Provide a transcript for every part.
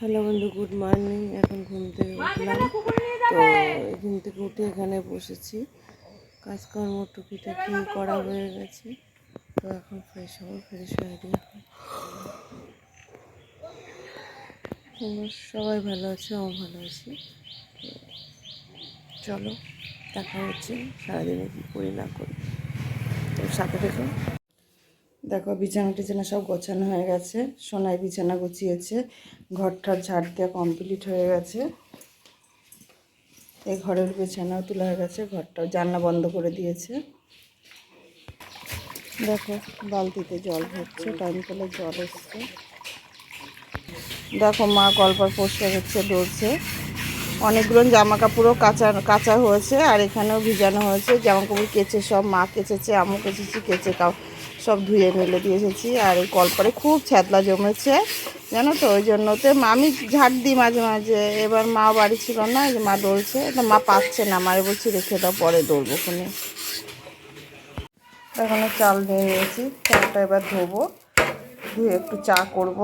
Hello বন্ধু, good morning. এখন ঘুম থেকে উঠলাম। তো ঘুম থেকে উঠে এখানে বসেছি। কাজকর্ম টুকিটাকি করা হয়ে গেছে। তো এখন ফ্রেশ হবো, ফ্রেশ হয়ে দিয়ে সবাই ভালো আছে, আমি ভালো আছি। চলো দেখা হচ্ছে সারাদিনে কী করি না করি, তো সাথে দেখো। দেখো বিছানা টিছানা সব গোছানো হয়ে গেছে। সোনাই বিছানা গুছিয়েছে, ঘরটা ঝাড় দেওয়া কমপ্লিট হয়ে গেছে। এই ঘরের বিছানাও তোলা হয়ে গেছে, ঘরটাও জানলা বন্ধ করে দিয়েছে। দেখো বালতিতে জল ভরছে, টাইম কলে জল এসছে। দেখো মা কলপার পরিষ্কার হচ্ছে, ডলছে। অনেকগুলো জামা কাপড়ও কাঁচা কাঁচা হয়েছে, আর এখানেও ভিজানো হয়েছে। জামা কাপড় কেচে সব মা কেচেছে, আমও কেচেছি, কেচে সব ধুয়ে মেলে দিয়ে এসেছি। আর এই কলপারে খুব ছ্যাদলা জমেছে, জানো তো। ওই জন্যতে আমি ঝাড় দিই মাঝে মাঝে। এবার মা বাড়ি ছিল না, যে মা ডলছে, মা পাচ্ছে না, মারে বলছি রেখে দাও, পরে ডলবো খুনে। এখানে চাল নিয়ে নিয়েছি, চালটা এবার ধোবো, ধুয়ে একটু চা করব।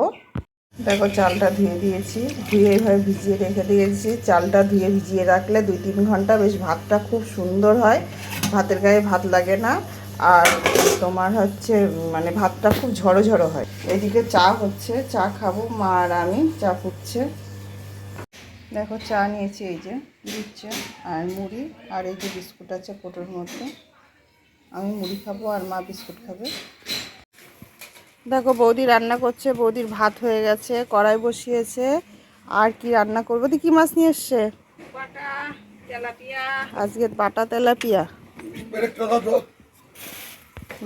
দেখো চালটা ধুয়ে দিয়েছি, ধুয়ে এইভাবে ভিজিয়ে রেখে দিয়েছি। চালটা ধুয়ে ভিজিয়ে রাখলে 2-3 ঘন্টা বেশ ভাতটা খুব সুন্দর হয়, ভাতের গায়ে ভাত লাগে না। আর তোমার হচ্ছে মানে ভাতটা খুব ঝড়ো ঝড়ো হয়। এদিকে চা হচ্ছে, চা খাবো মা আর আমি। চা ফুটছে, দেখো চা নিয়েছি, এই যে দুধ চা আর মুড়ি, আর এই যে বিস্কুট আছে কোটোর মধ্যে। আমি মুড়ি খাবো আর মা বিস্কুট খাবে। দেখো বৌদি রান্না করছে, বৌদির ভাত হয়ে গেছে, কড়াই বসিয়েছে। আর কি রান্না করবো? দি কি মাছ নিয়ে এসছে? আজকে বাটা তেলাপিয়া।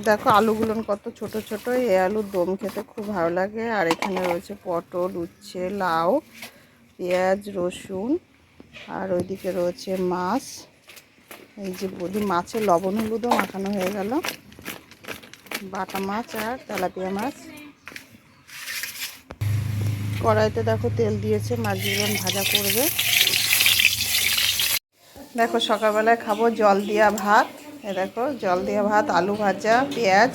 দেখো আলুগুলো কত ছোট ছোট, এই আলুর দম খেতে খুব ভালো লাগে। আর এখানে রয়েছে পটল, উচ্ছে, লাউ, পেঁয়াজ, রসুন, আর ওইদিকে রয়েছে মাছ। এই যে বৌদি মাছের লবণ হলুদও মাখানো হয়ে গেল, বাটা মাছ আর তেলাপিয়া মাছ। কড়াইতে দেখো তেল দিয়েছে, মাছগুলো ভাজা করবে। দেখো সকালবেলায় খাবো জল দিয়া ভাত। দেখো জল দিয়া ভাত, আলু ভাজা, পেঁয়াজ,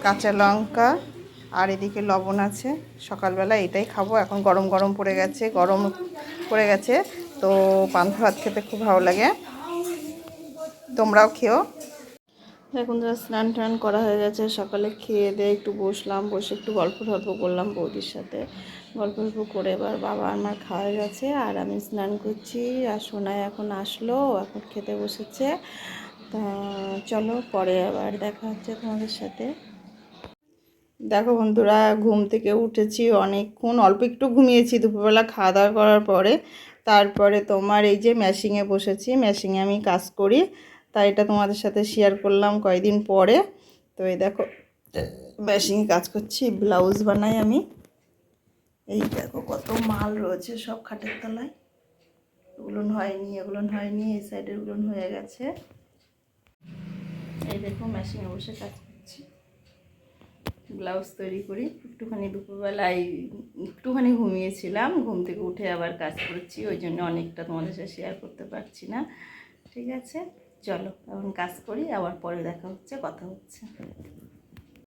কাঁচা লঙ্কা, আর এদিকে লবণ আছে। সকালবেলা এটাই খাবো। এখন গরম গরম পড়ে গেছে, গরম পড়ে গেছে, তো পান্তা ভাত খেতে খুব ভালো লাগে। তোমরাও খেও। এখন তো স্নান টান করা হয়ে গেছে, সকালে খেয়ে দিয়ে একটু বসলাম, বসে একটু গল্প টল্প করলাম বৌদির সাথে। গল্প করে এবার বাবা আমার খাওয়া গেছে, আর আমি স্নান করছি। আর সোনাই এখন আসলো, এখন খেতে বসেছে। তা চলো পরে আবার দেখা হচ্ছে তোমাদের সাথে। দেখো বন্ধুরা, ঘুম থেকে উঠেছি অনেকক্ষণ, অল্প একটু ঘুমিয়েছি দুপুরবেলা খাওয়া দাওয়া করার পরে। তারপরে তোমার এই যে মেশিনে বসেছি, মেশিনে আমি কাজ করি, তাই এটা তোমাদের সাথে শেয়ার করলাম কয়েকদিন পরে। তো এই দেখো মেশিনে কাজ করছি, ব্লাউজ বানাই আমি। এই দেখো কত মাল রয়েছে সব খাটের তলায়, এগুলো হয়নি, এগুলো হয়নি, এই সাইডের এগুলো হয়ে গেছে। এই দেখো মেশিনে বসে কাজ করছি, ব্লাউজ তৈরি করি। একটুখানি দুপুরবেলায় একটুখানি ঘুমিয়েছিলাম, ঘুম থেকে উঠে আবার কাজ করছি, ওই জন্য অনেকটা তোমাদের সাথে শেয়ার করতে পারছি না। ঠিক আছে, চলো এখন কাজ করি, আবার পরে দেখা হচ্ছে, কথা হচ্ছে।